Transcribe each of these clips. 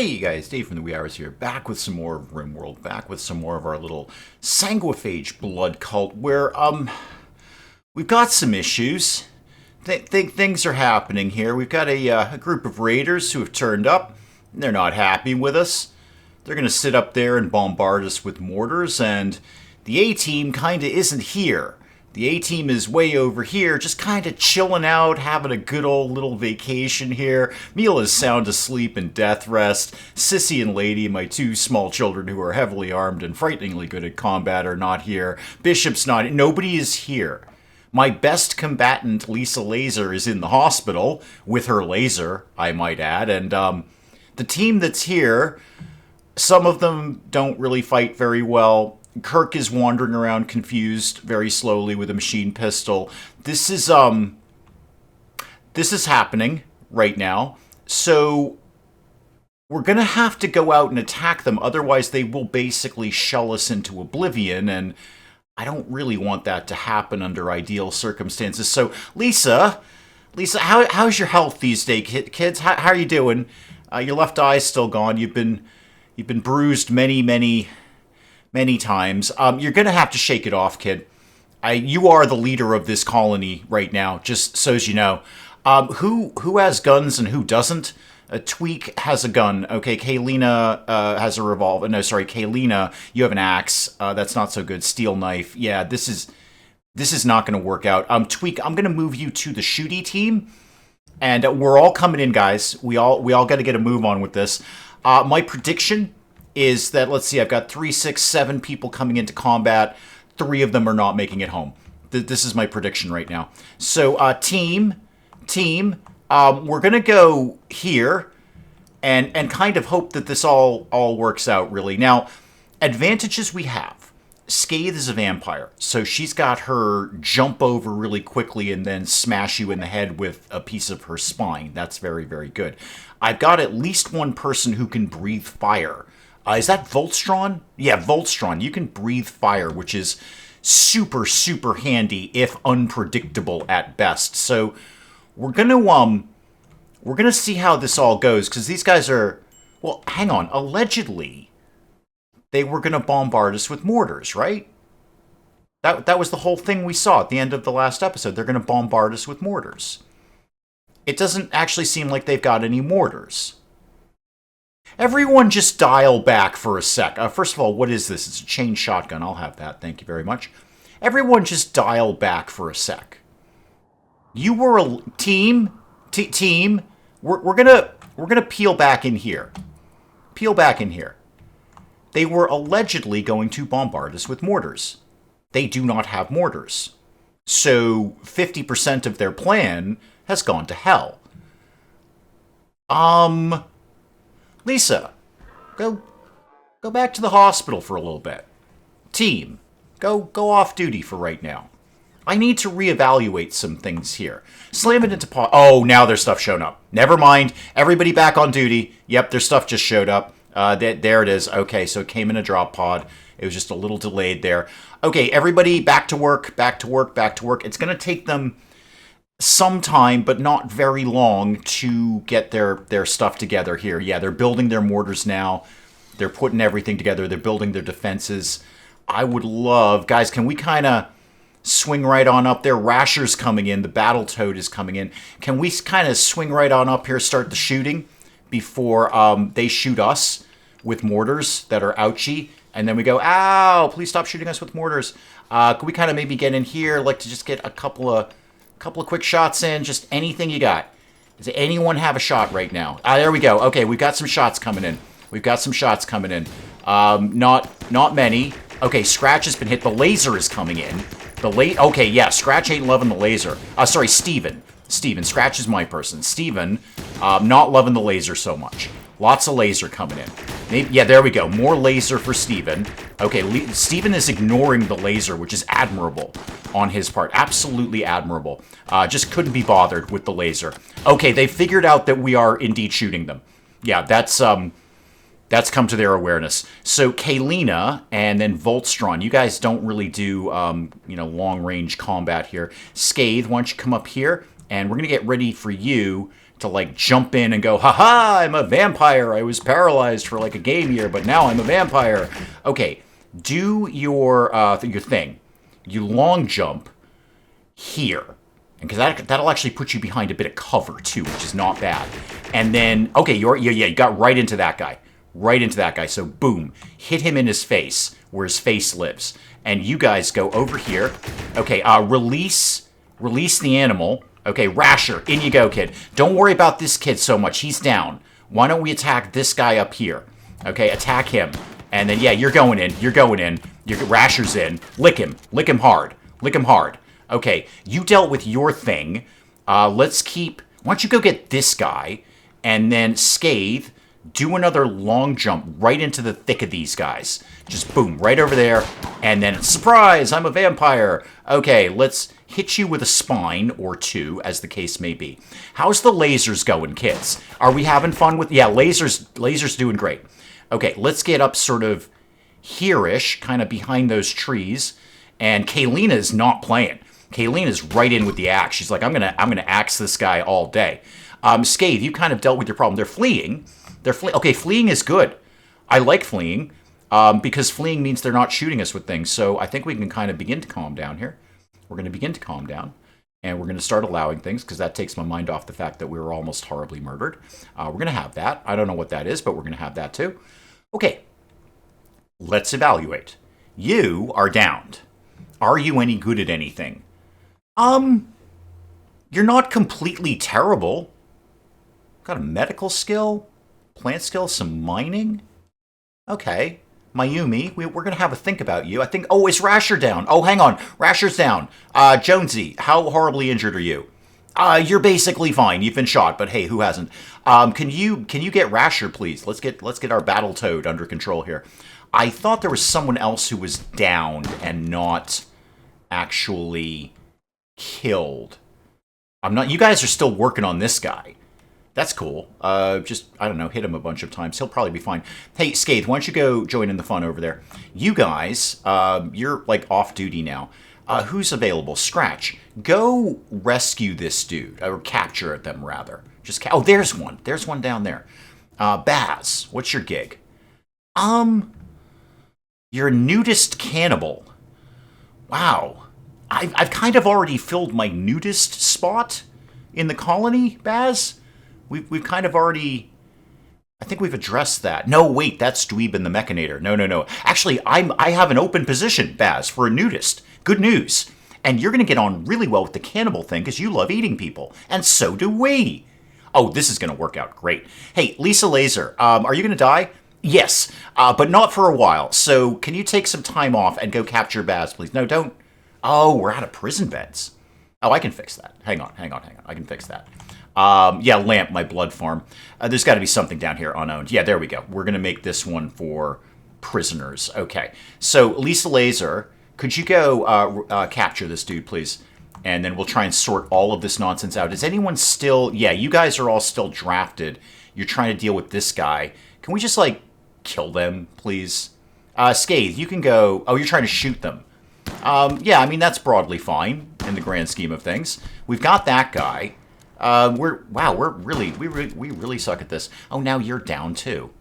Hey guys, Dave from the Wee Hours here, back with some more of RimWorld, back with some more of our little Sanguophage blood cult, where, we've got some issues. Things are happening here. We've got a group of raiders who have turned up. They're not happy with us. They're gonna sit up there and bombard us with mortars, and the A-team kinda isn't here. The A-team is way over here, just kind of chilling out, having a good old little vacation here. Mila's sound asleep in death rest. Sissy and Lady, my two small children who are heavily armed and frighteningly good at combat, are not here. Bishop's not. Nobody is here. My best combatant, Lisa Laser, is in the hospital, with her laser, I might add. And the team that's here, some of them don't really fight very well. Kirk is wandering around confused very slowly with a machine pistol. This is happening right now. So we're going to have to go out and attack them. Otherwise, they will basically shell us into oblivion. And I don't really want that to happen under ideal circumstances. So Lisa, how's your health these days, kids? How are you doing? Your left eye's still gone. You've been bruised many times. You're going to have to shake it off, kid. You are the leader of this colony right now, just so as you know. Who has guns and who doesn't? Tweak has a gun. Okay, Kaylina has a revolver. No, sorry, Kaylina, you have an axe. That's not so good. Steel knife. Yeah, this is not going to work out. Tweak, I'm going to move you to the shooty team. And we're all coming in, guys. We all got to get a move on with this. My prediction is that, let's see, I've got 3, 6, 7 people coming into combat. 3 of them are not making it home. This is my prediction right now. So, team, we're going to go here and kind of hope that this all works out, really. Now, advantages we have. Scathe is a vampire, so she's got her jump over really quickly and then smash you in the head with a piece of her spine. That's very, very good. I've got at least one person who can breathe fire. Is that Voltstron? Yeah, Voltstron. You can breathe fire, which is super, super handy, if unpredictable at best. So we're gonna see how this all goes, because these guys are, well, hang on. Allegedly, they were gonna bombard us with mortars, right? That was the whole thing we saw at the end of the last episode. They're gonna bombard us with mortars. It doesn't actually seem like they've got any mortars. Everyone just dial back for a sec. First of all, what is this? It's a chain shotgun. I'll have that. Thank you very much. Everyone just dial back for a sec. You were a team. We're gonna peel back in here. Peel back in here. They were allegedly going to bombard us with mortars. They do not have mortars. So 50% of their plan has gone to hell. Lisa, go back to the hospital for a little bit. Team, go off duty for right now. I need to reevaluate some things here. Slam it into pause. Oh, now there's stuff showing up. Never mind. Everybody back on duty. Yep, their stuff just showed up. There it is. Okay, so it came in a drop pod. It was just a little delayed there. Okay, everybody back to work, back to work, back to work. It's going to take them some time, but not very long, to get their stuff together here. Yeah, they're building their mortars now. They're putting everything together. They're building their defenses. I would love... Guys, can we kind of swing right on up there? Rasher's coming in. The Battletoad is coming in. Can we kind of swing right on up here, start the shooting before they shoot us with mortars that are ouchy? And then we go, ow, please stop shooting us with mortars. Could we kind of maybe get in here? I'd like to just get a couple of quick shots in, just anything you got. Does anyone have a shot right now? There we go. Okay, we've got some shots coming in. Not many. Okay, Scratch has been hit. The laser is coming in. Okay, yeah, Scratch ain't loving the laser. Sorry, Steven. Scratch is my person. Steven, not loving the laser so much. Lots of laser coming in. Yeah, there we go. More laser for Steven. Okay, Steven is ignoring the laser, which is admirable on his part. Absolutely admirable. Just couldn't be bothered with the laser. Okay, they figured out that we are indeed shooting them. Yeah, that's come to their awareness. So Kaylina and then Voltstron, you guys don't really do long-range combat here. Scathe, why don't you come up here? And we're going to get ready for you to like jump in and go, haha, I'm a vampire. I was paralyzed for like a game year, but now I'm a vampire. Okay, do your thing. You long jump here. Because that'll actually put you behind a bit of cover too, which is not bad. And then, okay, you got right into that guy. Right into that guy. So boom, hit him in his face, where his face lives. And you guys go over here. Okay, release the animal. Okay, Rasher, in you go, kid. Don't worry about this kid so much. He's down. Why don't we attack this guy up here? Okay, attack him. And then, yeah, you're going in. Rasher's in. Lick him hard. Lick him hard. Okay, you dealt with your thing. Let's keep... Why don't you go get this guy, and then Scathe, do another long jump right into the thick of these guys. Just boom, right over there, and then, surprise, I'm a vampire. Okay, let's hit you with a spine, or two, as the case may be. How's the lasers going, kids? Are we having fun with... Yeah, lasers doing great. Okay, let's get up sort of here-ish, kind of behind those trees, and Kaylina's not playing. Kaylina's right in with the axe. She's like, I'm gonna axe this guy all day. Scathe, you kind of dealt with your problem. They're fleeing. Okay, fleeing is good. I like fleeing because fleeing means they're not shooting us with things. So I think we can kind of begin to calm down here. We're going to begin to calm down, and we're going to start allowing things because that takes my mind off the fact that we were almost horribly murdered. We're going to have that. I don't know what that is, but we're going to have that too. Okay, let's evaluate. You are downed. Are you any good at anything? You're not completely terrible. Got a medical skill, plant skill, some mining. Okay. Mayumi, we're going to have a think about you. I think, oh, is Rasher down? Oh, hang on. Rasher's down. Jonesy, how horribly injured are you? You're basically fine. You've been shot, but hey, who hasn't? Can you get Rasher, please? Let's get our battle toad under control here. I thought there was someone else who was downed and not actually killed. You guys are still working on this guy. That's cool. Just, I don't know, hit him a bunch of times. He'll probably be fine. Hey, Scathe, why don't you go join in the fun over there? You guys, you're like off duty now. Who's available? Scratch. Go rescue this dude, or capture them rather. Oh, there's one. There's one down there. Baz, what's your gig? You're a nudist cannibal. Wow. I've kind of already filled my nudist spot in the colony, Baz. We've kind of already... I think we've addressed that. No, wait, that's Dweeb and the Mechanator. No. Actually, I have an open position, Baz, for a nudist. Good news. And you're going to get on really well with the cannibal thing because you love eating people. And so do we. Oh, this is going to work out great. Hey, Lisa Laser, are you going to die? Yes, but not for a while. So can you take some time off and go capture Baz, please? No, don't. Oh, we're out of prison beds. Oh, I can fix that. Hang on. I can fix that. Yeah, Lamp, my blood farm. There's got to be something down here unowned. Yeah, there we go. We're going to make this one for prisoners. Okay. So, Lisa Laser, could you go capture this dude, please? And then we'll try and sort all of this nonsense out. Is anyone still... Yeah, you guys are all still drafted. You're trying to deal with this guy. Can we just, like, kill them, please? Scathe, you can go... Oh, you're trying to shoot them. Yeah, I mean, that's broadly fine in the grand scheme of things. We've got that guy. We really suck at this. Oh, now you're down too.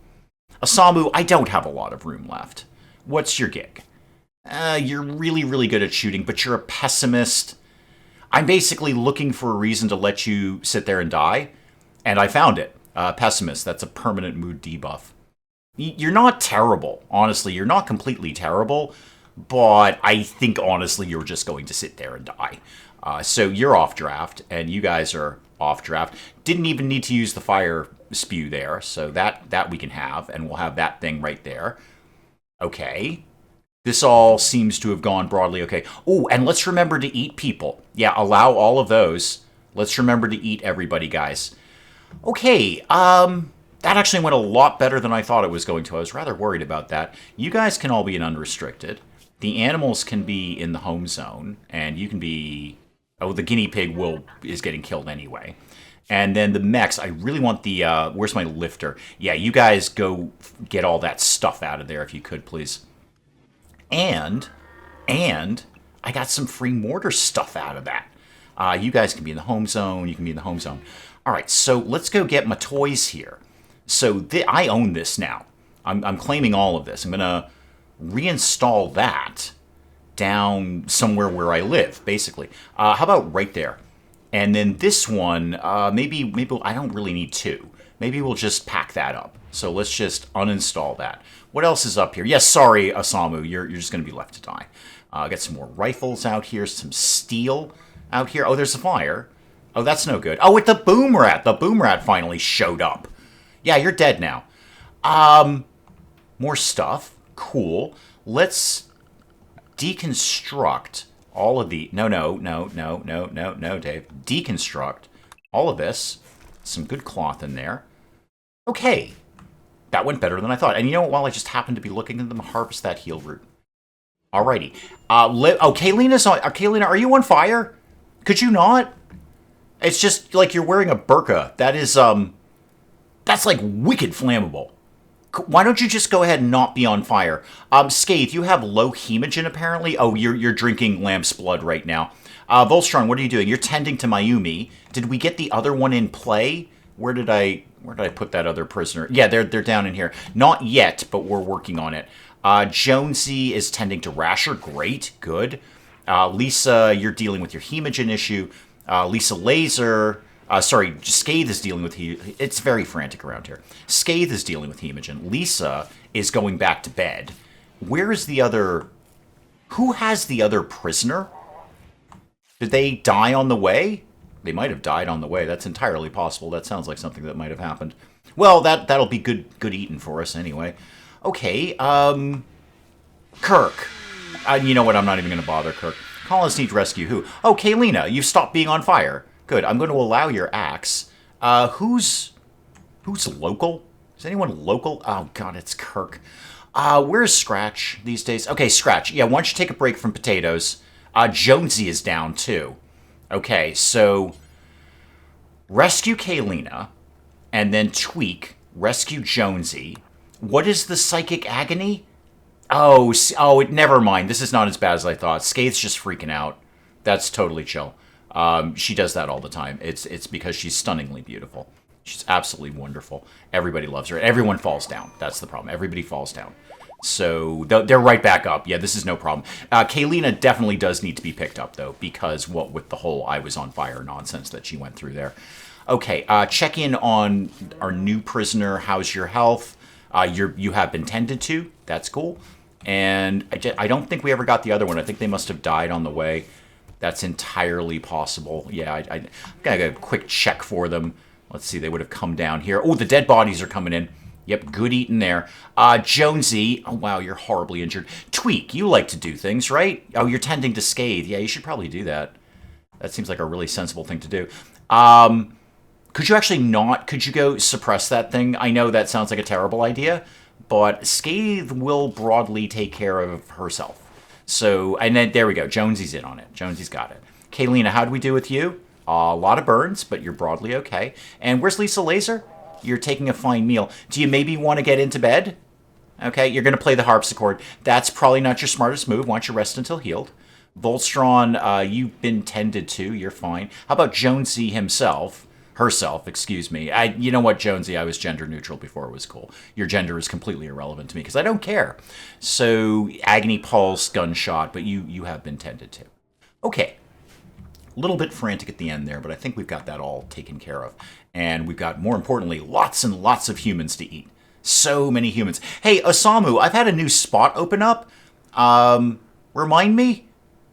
Osamu, I don't have a lot of room left. What's your gig? You're really, really good at shooting, but you're a pessimist. I'm basically looking for a reason to let you sit there and die, and I found it. Pessimist, that's a permanent mood debuff. You're not terrible, honestly. You're not completely terrible, but I think, honestly, you're just going to sit there and die. So you're off draft, and you guys are off draft. Didn't even need to use the fire spew there, so that we can have, and we'll have that thing right there. Okay. This all seems to have gone broadly okay. Oh, and let's remember to eat people. Yeah, allow all of those. Let's remember to eat everybody, guys. Okay, that actually went a lot better than I thought it was going to. I was rather worried about that. You guys can all be in unrestricted. The animals can be in the home zone, and you can be... Oh, the guinea pig is getting killed anyway. And then the mechs, I really want the... where's my lifter? Yeah, you guys go get all that stuff out of there if you could, please. And I got some free mortar stuff out of that. You guys can be in the home zone. You can be in the home zone. All right, so let's go get my toys here. So I own this now. I'm claiming all of this. I'm going to reinstall that down somewhere where I live, basically. How about right there? And then this one, maybe I don't really need two. Maybe we'll just pack that up. So let's just uninstall that. What else is up here? Yes, sorry, Osamu, you're just going to be left to die. Got some more rifles out here, some steel out here. Oh, there's a fire. Oh, that's no good. Oh, with the boom rat. The boom rat finally showed up. Yeah, you're dead now. More stuff. Cool. Let's deconstruct all of the... No, Dave. Deconstruct all of this. Some good cloth in there. Okay. That went better than I thought. And you know what? While I just happened to be looking at them, harvest that heal root. Alrighty. Kaylina, are you on fire? Could you not? It's just like you're wearing a burqa. That is, that's like wicked flammable. Why don't you just go ahead and not be on fire? Scathe, you have low hemogen apparently. Oh, you're drinking lamb's blood right now. Volstron, what are you doing? You're tending to Mayumi. Did we get the other one in play? Where did I put that other prisoner? Yeah, they're down in here. Not yet, but we're working on it. Jonesy is tending to Rasher. Great, good. Lisa, you're dealing with your hemogen issue. Lisa Laser, Scathe is dealing with it's very frantic around here. Scathe is dealing with hemogen. Lisa is going back to bed. Where is the other? Who has the other prisoner? Did they die on the way? They might have died on the way. That's entirely possible. That sounds like something that might have happened. Well, that'll be good eating for us anyway. Okay, Kirk. You know what? I'm not even going to bother Kirk. Colonists need to rescue who? Oh, Kaylina, you've stopped being on fire. Good. I'm going to allow your axe. Who's local? Is anyone local? Oh, God, it's Kirk. Where's Scratch these days? Okay, Scratch. Yeah, why don't you take a break from potatoes? Jonesy is down, too. Okay, so rescue Kaylina, and then Tweak, rescue Jonesy. What is the psychic agony? Oh, never mind. This is not as bad as I thought. Scathe's just freaking out. That's totally chill. She does that all the time. It's because she's stunningly beautiful. She's absolutely wonderful. Everybody loves her. Everyone falls down. That's the problem. Everybody falls down. So they're right back up. Yeah, this is no problem. Kaylina definitely does need to be picked up, though, because what with the whole I was on fire nonsense that she went through there. Okay, check in on our new prisoner. How's your health? You have been tended to. That's cool. And I don't think we ever got the other one. I think they must have died on the way. That's entirely possible. Yeah, I'm going to go a quick check for them. Let's see, they would have come down here. Oh, the dead bodies are coming in. Yep, good eating there. Jonesy, oh wow, you're horribly injured. Tweak, you like to do things, right? Oh, you're tending to Scathe. Yeah, you should probably do that. That seems like a really sensible thing to do. Could you actually not? Could you go suppress that thing? I know that sounds like a terrible idea, but Scathe will broadly take care of herself. So, and then there we go. Jonesy's in on it. Jonesy's got it. Kaylina, how do we do with you? A lot of burns, but you're broadly okay. And where's Lisa Laser? You're taking a fine meal. Do you maybe want to get into bed? Okay, you're going to play the harpsichord. That's probably not your smartest move. Why don't you rest until healed? Volstron, you've been tended to. You're fine. How about Jonesy himself? Herself, excuse me. You know what, Jonesy? I was gender neutral before it was cool. Your gender is completely irrelevant to me because I don't care. So, agony pulse, gunshot, but you have been tended to. Okay. A little bit frantic at the end there, but I think we've got that all taken care of. And we've got, more importantly, lots and lots of humans to eat. So many humans. Hey, Osamu, I've had a new spot open up. Remind me?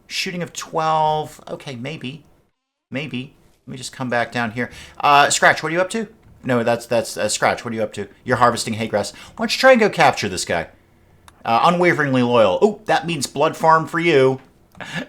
Shooting of 12. Okay, maybe. Let me just come back down here. Scratch, what are you up to? No, that's Scratch. What are you up to? You're harvesting hay grass. Why don't you try and go capture this guy? Unwaveringly loyal. Oh, that means blood farm for you.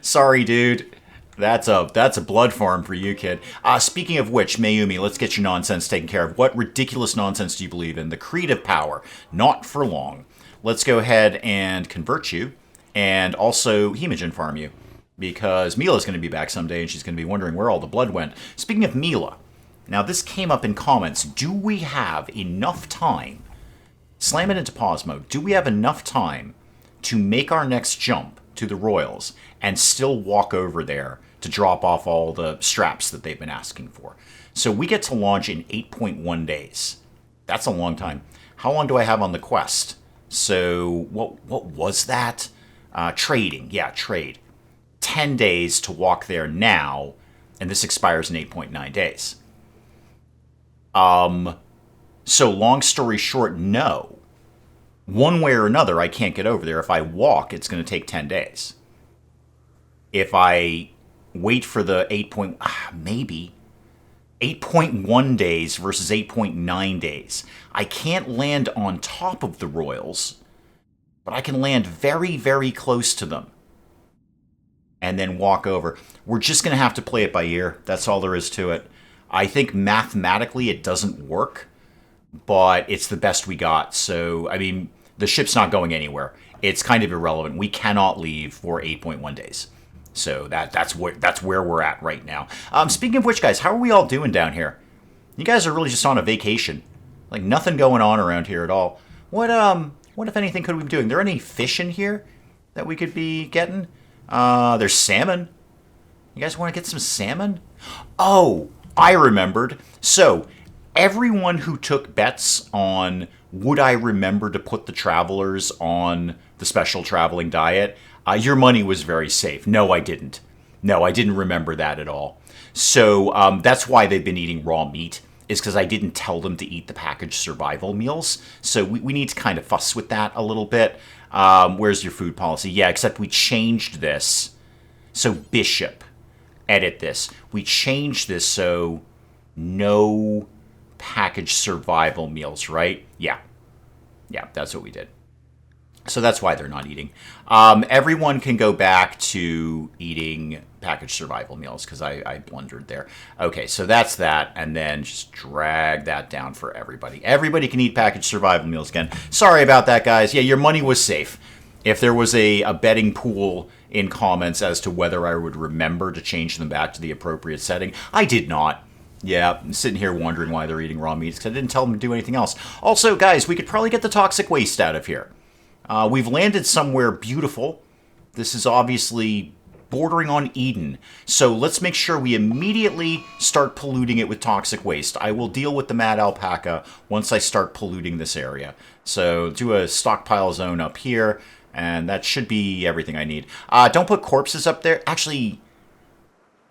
Sorry, dude. That's a blood farm for you, kid. Speaking of which, Mayumi, let's get your nonsense taken care of. What ridiculous nonsense do you believe in? The creative power. Not for long. Let's go ahead and convert you and also hemogen farm you. Because Mila's going to be back someday and she's going to be wondering where all the blood went. Speaking of Mila, now this came up in comments. Do we have enough time? Slam it into pause mode. Do we have enough time to make our next jump to the Royals and still walk over there to drop off all the straps that they've been asking for. So we get to launch in 8.1 days. That's a long time. How long do I have on the quest? So what was that? Trading. Yeah, trade. 10 days to walk there now, and this expires in 8.9 days. So long story short, no. One way or another, I can't get over there. If I walk, it's going to take 10 days. If I wait for the maybe 8.1 days versus 8.9 days. I can't land on top of the royals, but I can land very, very close to them and then walk over. We're just going to have to play it by ear. That's all there is to it. I think mathematically it doesn't work, but it's the best we got. So, I mean, the ship's not going anywhere. It's kind of irrelevant. We cannot leave for 8.1 days. So that's where we're at right now. Speaking of which, guys, how are we all doing down here? You guys are really just on a vacation. Like, nothing going on around here at all. What if anything could we be doing? Are there any fish in here that we could be getting? There's salmon. You guys want to get some salmon? Oh, I remembered. So, everyone who took bets on would I remember to put the travelers on the special traveling diet, your money was very safe. No, I didn't. No, I didn't remember that at all. So that's why they've been eating raw meat, is because I didn't tell them to eat the packaged survival meals. So we need to kind of fuss with that a little bit. Where's your food policy? Yeah, except we changed this. So Bishop, edit this. We changed this so no packaged survival meals, right? Yeah. Yeah, that's what we did. So that's why they're not eating. Everyone can go back to eating packaged survival meals because I blundered there. Okay, so that's that, and then just drag that down for everybody. Everybody can eat packaged survival meals again. Sorry about that, guys. Yeah, your money was safe. If there was a betting pool in comments as to whether I would remember to change them back to the appropriate setting, I did not. Yeah, I'm sitting here wondering why they're eating raw meats because I didn't tell them to do anything else. Also, guys, we could probably get the toxic waste out of here. We've landed somewhere beautiful. This is obviously bordering on Eden. So let's make sure we immediately start polluting it with toxic waste. I will deal with the mad alpaca once I start polluting this area. So do a stockpile zone up here, and that should be everything I need. Don't put corpses up there. Actually,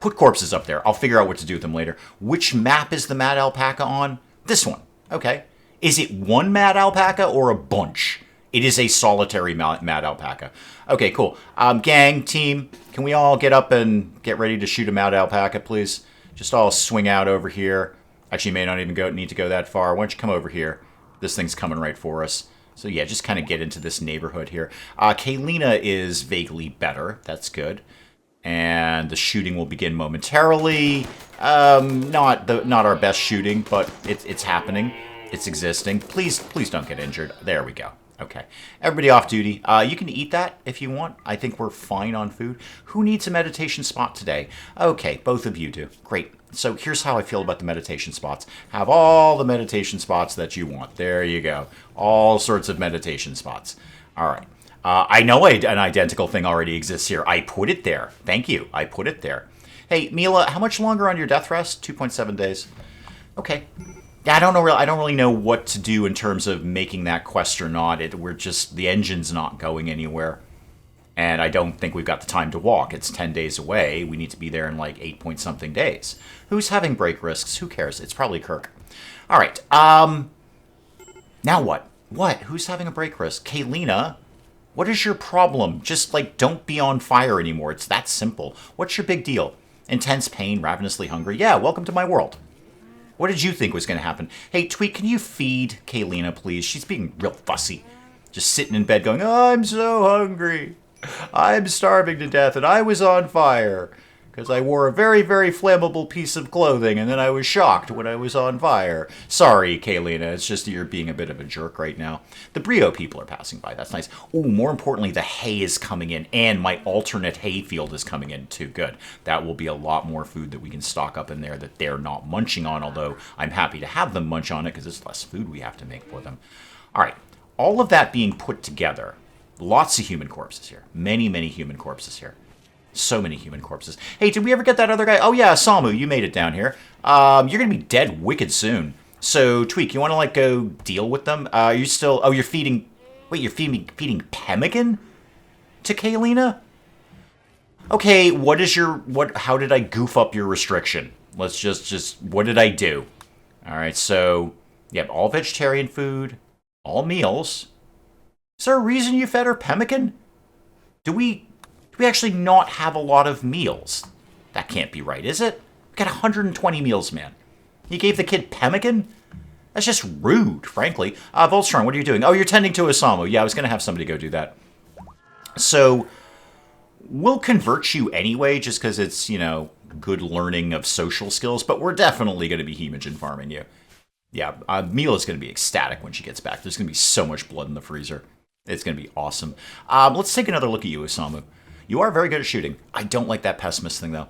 put corpses up there. I'll figure out what to do with them later. Which map is the mad alpaca on? This one. Okay. Is it one mad alpaca or a bunch? It is a solitary mad alpaca. Okay, cool. Gang, team, can we all get up and get ready to shoot a mad alpaca, please? Just all swing out over here. Actually, may not even need to go that far. Why don't you come over here? This thing's coming right for us. So yeah, just kind of get into this neighborhood here. Kaylina is vaguely better. That's good. And the shooting will begin momentarily. Not our best shooting, but it's happening. It's existing. Please don't get injured. There we go. Okay. Everybody off duty. You can eat that if you want. I think we're fine on food. Who needs a meditation spot today? Okay, both of you do. Great. So here's how I feel about the meditation spots. Have all the meditation spots that you want. There you go. All sorts of meditation spots. All right. I know an identical thing already exists here. I put it there. Thank you. I put it there. Hey, Mila, how much longer on your death rest? 2.7 days. Okay. Yeah, I don't really know what to do in terms of making that quest or not. The engine's not going anywhere. And I don't think we've got the time to walk. It's 10 days away. We need to be there in like 8-point-something days. Who's having break risks? Who cares? It's probably Kirk. All right. Now what? What? Who's having a break risk? Kaylina, what is your problem? Just like don't be on fire anymore. It's that simple. What's your big deal? Intense pain, ravenously hungry. Yeah, welcome to my world. What did you think was going to happen? Hey, Tweet, can you feed Kaylina, please? She's being real fussy. Just sitting in bed going, oh, I'm so hungry. I'm starving to death, and I was on fire. Because I wore a very, very flammable piece of clothing, and then I was shocked when I was on fire. Sorry, Kaylina, it's just that you're being a bit of a jerk right now. The Brio people are passing by. That's nice. Ooh, more importantly, the hay is coming in, and my alternate hay field is coming in, too. Good. That will be a lot more food that we can stock up in there that they're not munching on, although I'm happy to have them munch on it because it's less food we have to make for them. All right. All of that being put together, lots of human corpses here. Many, many human corpses here. So many human corpses. Hey, did we ever get that other guy? Oh yeah, Samu, you made it down here. You're gonna be dead wicked soon. So, Tweak, you want to like go deal with them? You still? Oh, you're feeding. Wait, you're feeding pemmican to Kaylina? Okay, what is your what? How did I goof up your restriction? Let's just what did I do? All right, so you have all vegetarian food, all meals. Is there a reason you fed her pemmican? Do we actually not have a lot of meals? That can't be right, is it? We got 120 meals, man. You gave the kid pemmican? That's just rude, frankly. Volstron, what are you doing? Oh, you're tending to Osamu. Yeah, I was going to have somebody go do that. So, we'll convert you anyway, just because it's, good learning of social skills, but we're definitely going to be hemogen farming you. Yeah, Mila's going to be ecstatic when she gets back. There's going to be so much blood in the freezer. It's going to be awesome. Let's take another look at you, Osamu. You are very good at shooting. I don't like that pessimist thing, though.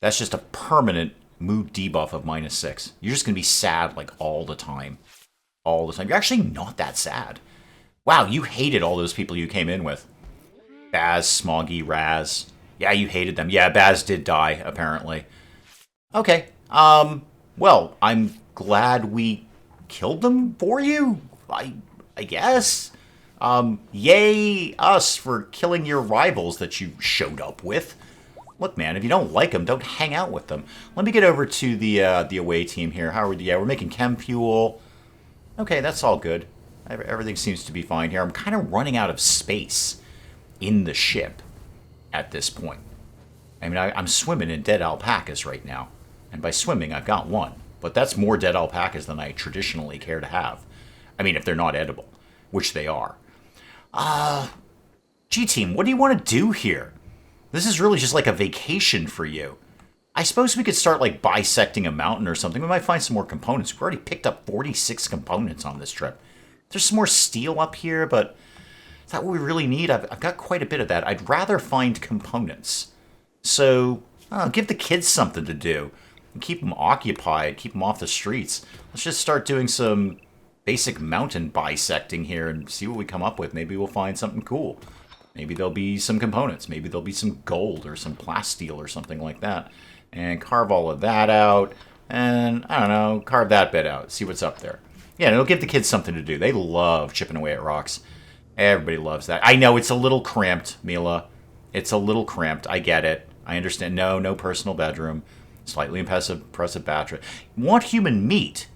That's just a permanent mood debuff of -6. You're just going to be sad, like, all the time. All the time. You're actually not that sad. Wow, you hated all those people you came in with. Baz, Smoggy, Raz. Yeah, you hated them. Yeah, Baz did die, apparently. Okay. Well, I'm glad we killed them for you, I guess. Yay us for killing your rivals that you showed up with. Look, man, if you don't like them, don't hang out with them. Let me get over to the away team here. How are we? Yeah, we're making chem fuel. Okay, that's all good. Everything seems to be fine here. I'm kind of running out of space in the ship at this point. I mean, I'm swimming in dead alpacas right now. And by swimming, I've got one. But that's more dead alpacas than I traditionally care to have. I mean, if they're not edible, which they are. G-Team, what do you want to do here? This is really just like a vacation for you. I suppose we could start like bisecting a mountain or something. We might find some more components. We've already picked up 46 components on this trip. There's some more steel up here, but is that what we really need? I've got quite a bit of that. I'd rather find components. So, give the kids something to do. And keep them occupied, keep them off the streets. Let's just start doing some basic mountain bisecting here and see what we come up with. Maybe we'll find something cool. Maybe there'll be some components. Maybe there'll be some gold or some plasteel or something like that. And carve all of that out. And, I don't know, carve that bit out. See what's up there. Yeah, and it'll give the kids something to do. They love chipping away at rocks. Everybody loves that. I know it's a little cramped, Mila. It's a little cramped. I get it. I understand. No personal bedroom. Slightly impressive battery. Want human meat?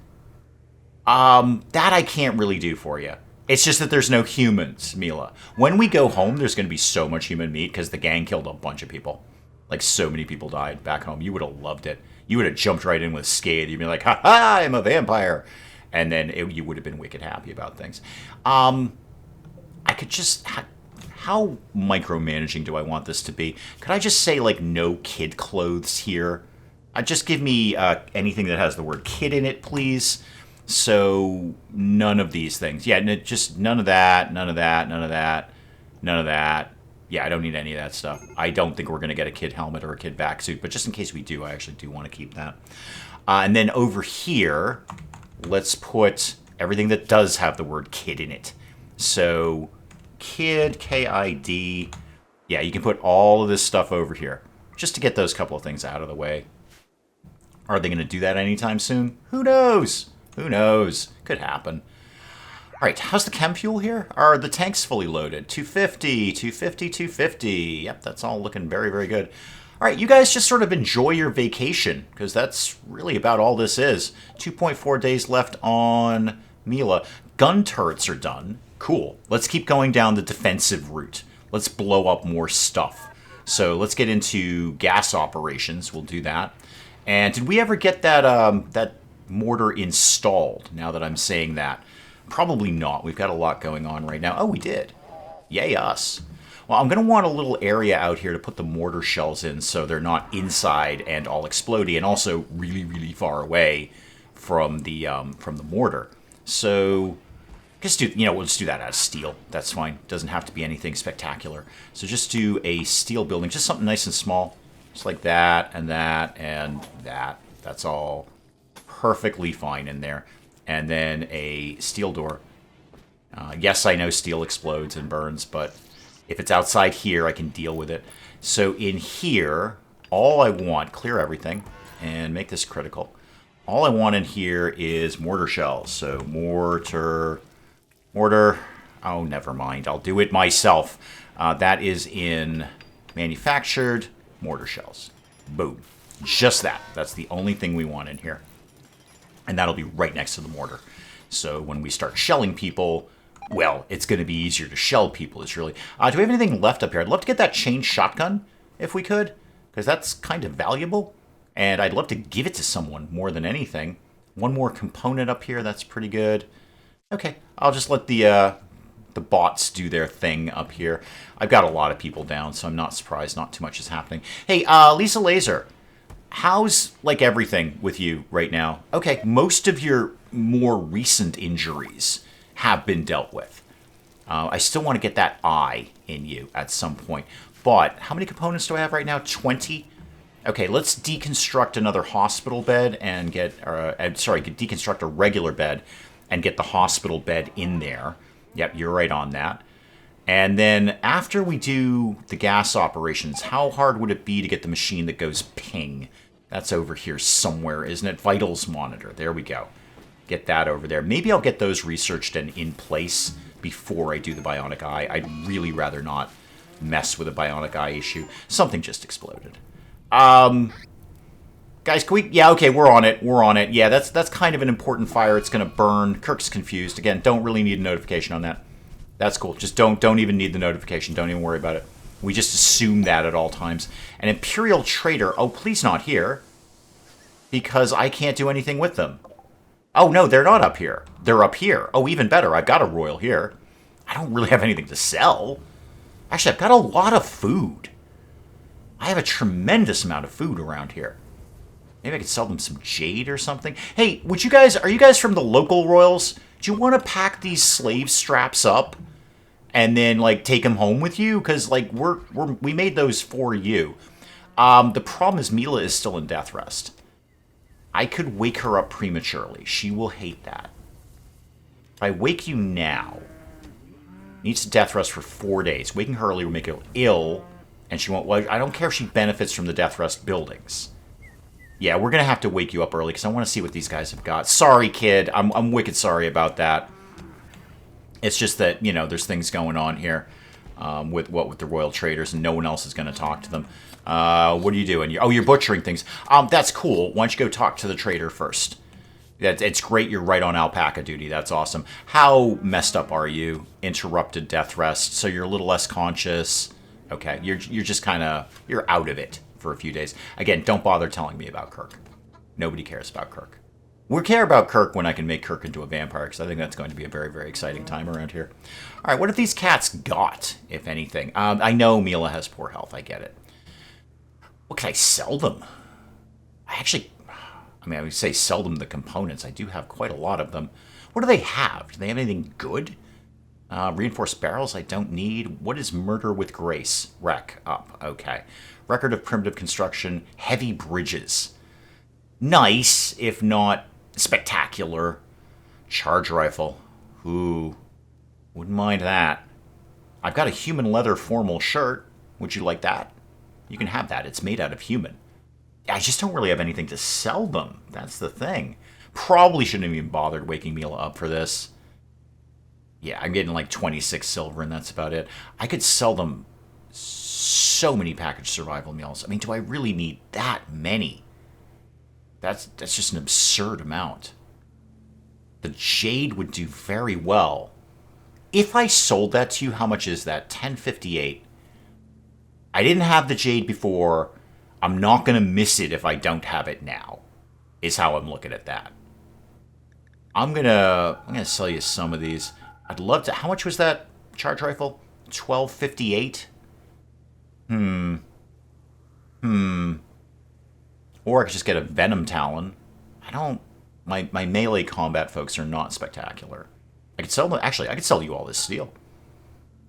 That I can't really do for you. It's just that there's no humans, Mila. When we go home, there's going to be so much human meat because the gang killed a bunch of people. Like, so many people died back home. You would have loved it. You would have jumped right in with Scathe. You'd be like, ha-ha, I'm a vampire. And then you would have been wicked happy about things. I could just... How micromanaging do I want this to be? Could I just say, like, no kid clothes here? Just give me anything that has the word kid in it, please. So, none of these things. Yeah, just none of that, none of that, none of that, none of that. Yeah, I don't need any of that stuff. I don't think we're going to get a kid helmet or a kid back suit, but just in case we do, I actually do want to keep that. And then over here, let's put everything that does have the word kid in it. So, kid, K-I-D. Yeah, you can put all of this stuff over here, just to get those couple of things out of the way. Are they going to do that anytime soon? Who knows? Who knows? Could happen. All right, how's the chem fuel here? Are the tanks fully loaded? 250, 250, 250. Yep, that's all looking very, very good. All right, you guys just sort of enjoy your vacation, because that's really about all this is. 2.4 days left on Mila. Gun turrets are done. Cool. Let's keep going down the defensive route. Let's blow up more stuff. So let's get into gas operations. We'll do that. And did we ever get that that mortar installed, now that I'm saying that? Probably not. We've got a lot going on right now. Oh, we did. Yay us. Well, I'm going to want a little area out here to put the mortar shells in so they're not inside and all explodey, and also really, really far away from the mortar. So just do, we'll just do that out of steel. That's fine. Doesn't have to be anything spectacular. So just do a steel building, just something nice and small. Just like that and that and that. That's all perfectly fine in there. And then a steel door. Yes, I know steel explodes and burns, but if it's outside here, I can deal with it. So in here, all I want, clear everything and make this critical. All I want in here is mortar shells. So mortar. Oh, never mind. I'll do it myself. That is in manufactured mortar shells. Boom. Just that. That's the only thing we want in here. And that'll be right next to the mortar. So when we start shelling people, well, it's going to be easier to shell people. It's really... do we have anything left up here? I'd love to get that chain shotgun, if we could, because that's kind of valuable. And I'd love to give it to someone more than anything. One more component up here. That's pretty good. Okay, I'll just let the bots do their thing up here. I've got a lot of people down, so I'm not surprised not too much is happening. Hey, Lisa Laser, how's, like, everything with you right now? Okay, most of your more recent injuries have been dealt with. I still want to get that eye in you at some point. But how many components do I have right now? 20? Okay, let's deconstruct another hospital bed and get... deconstruct a regular bed and get the hospital bed in there. Yep, you're right on that. And then after we do the gas operations, how hard would it be to get the machine that goes ping? That's over here somewhere, isn't it? Vitals monitor. There we go. Get that over there. Maybe I'll get those researched and in place before I do the bionic eye. I'd really rather not mess with a bionic eye issue. Something just exploded. Guys, can we... Yeah, okay, we're on it. We're on it. Yeah, that's kind of an important fire. It's going to burn. Kirk's confused. Again, don't really need a notification on that. That's cool. Just don't even need the notification. Don't even worry about it. We just assume that at all times. An Imperial Trader. Oh, please not here. Because I can't do anything with them. Oh, no, they're not up here. They're up here. Oh, even better. I've got a royal here. I don't really have anything to sell. Actually, I've got a lot of food. I have a tremendous amount of food around here. Maybe I could sell them some jade or something. Hey, are you guys from the local royals? Do you want to pack these slave straps up and then, like, take them home with you? Because, like, we made those for you. The problem is Mila is still in death rest. I could wake her up prematurely. She will hate that. If I wake you now, needs to death rest for 4 days. Waking her early will make her ill, and she won't... Well, I don't care if she benefits from the death rest buildings. Yeah, we're going to have to wake you up early, because I want to see what these guys have got. Sorry, kid. I'm wicked sorry about that. It's just that, you know, there's things going on here with the royal traders, and no one else is going to talk to them. What are you doing? You're butchering things. That's cool. Why don't you go talk to the trader first? It's great you're right on alpaca duty. That's awesome. How messed up are you? Interrupted death rest, so you're a little less conscious. Okay, you're just kind of... You're out of it for a few days. Again, don't bother telling me about Kirk. Nobody cares about Kirk. We care about Kirk when I can make Kirk into a vampire, because I think that's going to be a very, very exciting time around here. All right, what have these cats got, if anything? I know Mila has poor health. I get it. What can I sell them? I would say sell them the components. I do have quite a lot of them. What do they have? Do they have anything good? Reinforced barrels I don't need. What is murder with grace? Wreck up. Okay. Record of primitive construction. Heavy bridges. Nice, if not spectacular. Charge rifle. Ooh. Wouldn't mind that. I've got a human leather formal shirt. Would you like that? You can have that. It's made out of human. I just don't really have anything to sell them. That's the thing. Probably shouldn't have even bothered waking Mila up for this. Yeah, I'm getting like 26 silver, and that's about it. I could sell them so many packaged survival meals. I mean, do I really need that many? That's just an absurd amount. The jade would do very well. If I sold that to you, how much is that? 1058. I didn't have the jade before. I'm not going to miss it if I don't have it now, is how I'm looking at that. I'm gonna sell you some of these. I'd love to... How much was that charge rifle? 1258? Or I could just get a venom talon. My melee combat folks are not spectacular. I could sell them... Actually, I could sell you all this steel.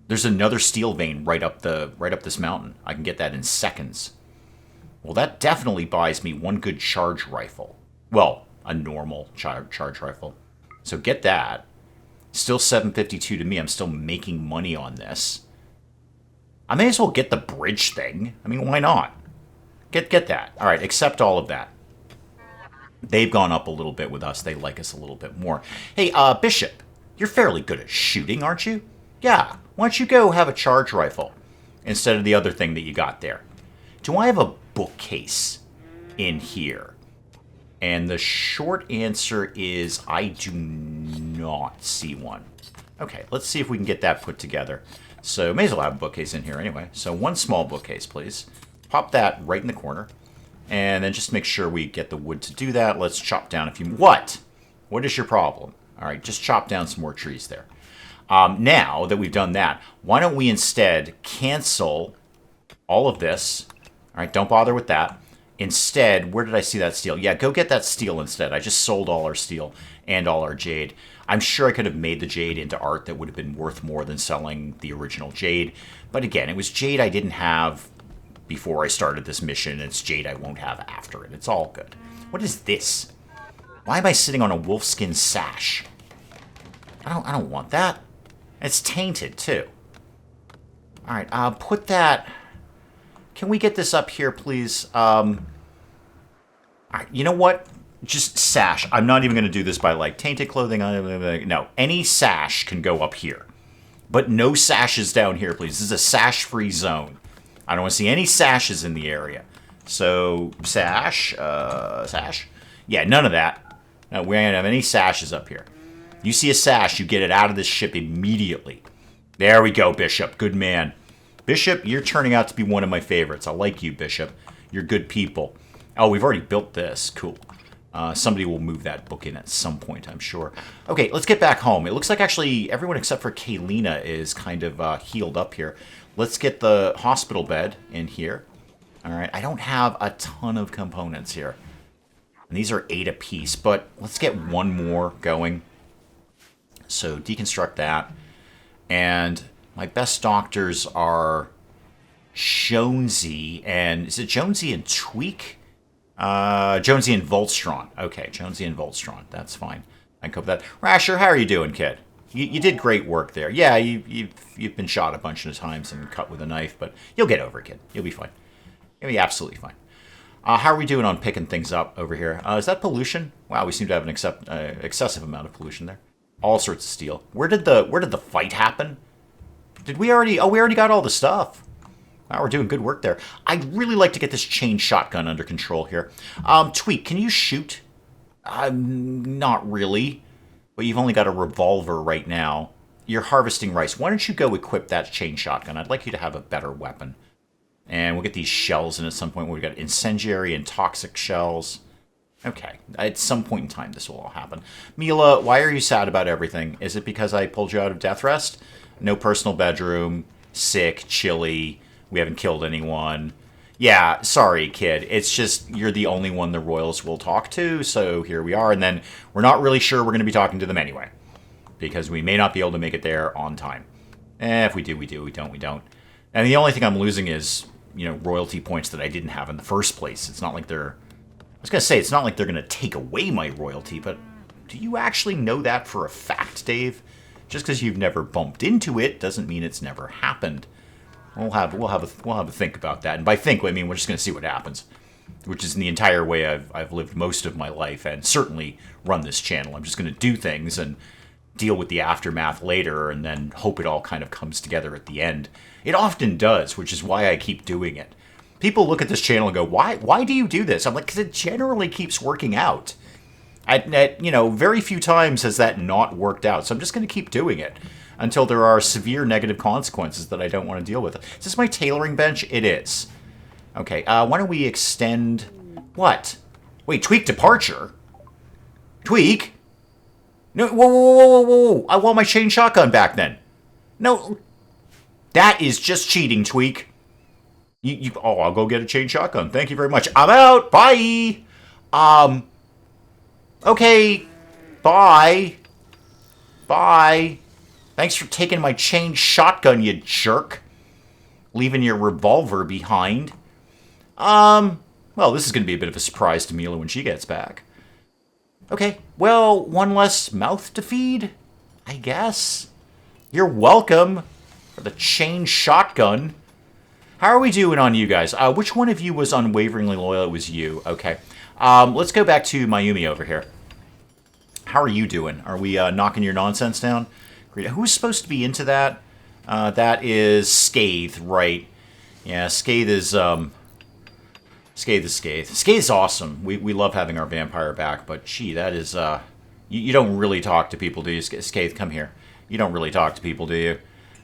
There's another steel vein right up this mountain. I can get that in seconds. Well, that definitely buys me one good charge rifle. Well, a normal charge rifle. So get that. Still 752 to me. I'm still making money on this. I may as well get the bridge thing. I mean, why not? Get that. All right, accept all of that. They've gone up a little bit with us. They like us a little bit more. Hey, Bishop, you're fairly good at shooting, aren't you? Yeah. Why don't you go have a charge rifle instead of the other thing that you got there? Do I have a bookcase in here? And the short answer is I do not see one. Okay, let's see if we can get that put together. So may as well have a bookcase in here anyway. So one small bookcase, please. Pop that right in the corner. And then just make sure we get the wood to do that. Let's chop down a few. What? What is your problem? All right, just chop down some more trees there. Now that we've done that, why don't we instead cancel all of this? All right, don't bother with that. Instead, where did I see that steel? Yeah, go get that steel instead. I just sold all our steel and all our jade. I'm sure I could have made the jade into art that would have been worth more than selling the original jade. But again, it was jade I didn't have before I started this mission. It's jade I won't have after it. It's all good. What is this? Why am I sitting on a wolfskin sash? I don't want that. It's tainted too. All right, put that. Can we get this up here, please? All right, you know what? Just sash. I'm not even going to do this by, like, tainted clothing. No, any sash can go up here. But no sashes down here, please. This is a sash-free zone. I don't want to see any sashes in the area. So, sash. Yeah, none of that. No, we don't have any sashes up here. You see a sash, you get it out of this ship immediately. There we go, Bishop. Good man. Bishop, you're turning out to be one of my favorites. I like you, Bishop. You're good people. Oh, we've already built this. Cool. Somebody will move that book in at some point, I'm sure. Okay, let's get back home. It looks like actually everyone except for Kaylina is kind of healed up here. Let's get the hospital bed in here. All right, I don't have a ton of components here. And these are 8 apiece, but let's get one more going. So deconstruct that. And my best doctors are Jonesy and... Is it Jonesy and Tweak? Jonesy and Voltstron. Okay, Jonesy and Voltstron. That's fine. I can cope with that. Rasher, how are you doing, kid? You did great work there. Yeah, you've been shot a bunch of times and cut with a knife, but you'll get over it, kid. You'll be fine. You'll be absolutely fine. How are we doing on picking things up over here? Is that pollution? Wow, we seem to have an excessive amount of pollution there. All sorts of steel. Where did the fight happen? Did we already... Oh, we already got all the stuff. Wow, we're doing good work there. I'd really like to get this chain shotgun under control here. Tweak, can you shoot? Not really. But you've only got a revolver right now. You're harvesting rice. Why don't you go equip that chain shotgun? I'd like you to have a better weapon. And we'll get these shells in at some point. We've got incendiary and toxic shells. Okay. At some point in time, this will all happen. Mila, why are you sad about everything? Is it because I pulled you out of death rest? No personal bedroom. Sick. Chilly. We haven't killed anyone. Yeah, sorry, kid. It's just you're the only one the Royals will talk to, so here we are. And then we're not really sure we're going to be talking to them anyway, because we may not be able to make it there on time. If we do, we do. We don't, we don't. And the only thing I'm losing is, royalty points that I didn't have in the first place. It's not like they're... I was going to say, it's not like they're going to take away my royalty, but do you actually know that for a fact, Dave? Just because you've never bumped into it doesn't mean it's never happened. We'll have a think about that, and by think I mean we're just going to see what happens, which is in the entire way I've lived most of my life, and certainly run this channel. I'm just going to do things and deal with the aftermath later, and then hope it all kind of comes together at the end. It often does, which is why I keep doing it. People look at this channel and go, "Why do you do this?" I'm like, because it generally keeps working out. At very few times has that not worked out, so I'm just going to keep doing it until there are severe negative consequences that I don't want to deal with. Is this my tailoring bench? It is. Okay, why don't we extend... What? Wait, Tweak departure? Tweak? No, whoa. I want my chain shotgun back then. No, that is just cheating, Tweak. I'll go get a chain shotgun. Thank you very much. I'm out. Bye. Okay. Bye. Bye. Thanks for taking my chain shotgun, you jerk. Leaving your revolver behind. Well, this is going to be a bit of a surprise to Mila when she gets back. Okay, well, one less mouth to feed, I guess. You're welcome for the chain shotgun. How are we doing on you guys? Which one of you was unwaveringly loyal? It was you. Okay. Let's go back to Mayumi over here. How are you doing? Are we knocking your nonsense down? Great. Who's supposed to be into that? That is Scathe, right? Yeah, Scathe is Scathe. Scathe's awesome. We love having our vampire back, but gee, that is you don't really talk to people, do you? Scathe, come here. You don't really talk to people, do you?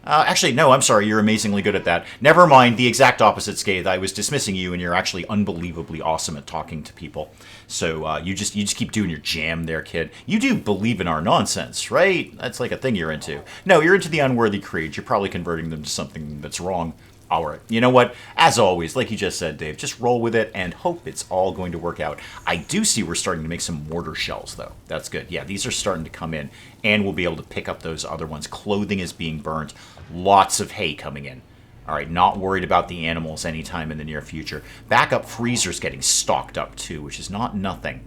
Actually, no, I'm sorry. You're amazingly good at that. Never mind, the exact opposite, Scathe. I was dismissing you, and you're actually unbelievably awesome at talking to people. So you just keep doing your jam there, kid. You do believe in our nonsense, right? That's like a thing you're into. No, you're into the unworthy creed. You're probably converting them to something that's wrong. All right. You know what? As always, like you just said, Dave, just roll with it and hope it's all going to work out. I do see we're starting to make some mortar shells, though. That's good. Yeah, these are starting to come in, and we'll be able to pick up those other ones. Clothing is being burnt. Lots of hay coming in. All right, not worried about the animals anytime in the near future. Backup freezer's getting stocked up, too, which is not nothing.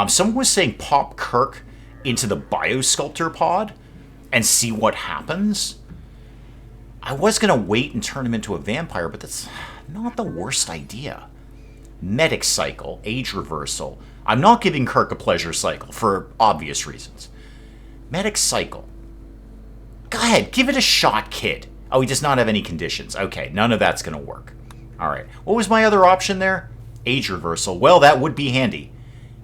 Someone was saying pop Kirk into the biosculptor pod and see what happens. I was going to wait and turn him into a vampire, but that's not the worst idea. Medic cycle, age reversal. I'm not giving Kirk a pleasure cycle for obvious reasons. Medic cycle. Go ahead, give it a shot, kid. Oh, he does not have any conditions. Okay, none of that's going to work. All right. What was my other option there? Age reversal. Well, that would be handy.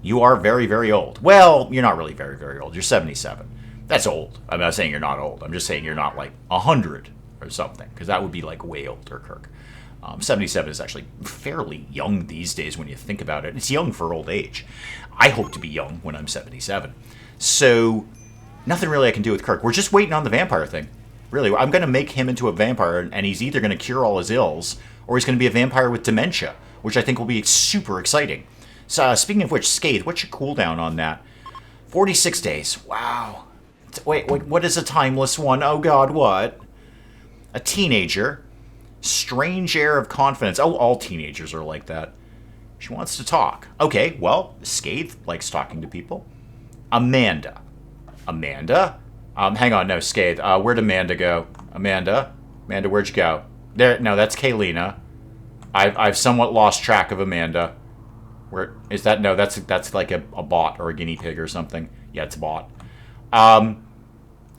You are very, very old. Well, you're not really very, very old. You're 77. That's old. I'm not saying you're not old. I'm just saying you're not like 100 or something, because that would be like way older, Kirk. 77 is actually fairly young these days when you think about it. It's young for old age. I hope to be young when I'm 77. So, nothing really I can do with Kirk. We're just waiting on the vampire thing. Really, I'm going to make him into a vampire, and he's either going to cure all his ills, or he's going to be a vampire with dementia, which I think will be super exciting. So, speaking of which, Scathe, what's your cooldown on that? 46 days. Wow. Wait, what is a timeless one? Oh god, what? A teenager. Strange air of confidence. Oh, all teenagers are like that. She wants to talk. Okay, well, Scathe likes talking to people. Amanda. Hang on, no, Scathe. Where'd Amanda go? Amanda, where'd you go? There, no, that's Kaylina. I've somewhat lost track of Amanda. Where is that? No, that's like a bot or a guinea pig or something. Yeah, it's a bot.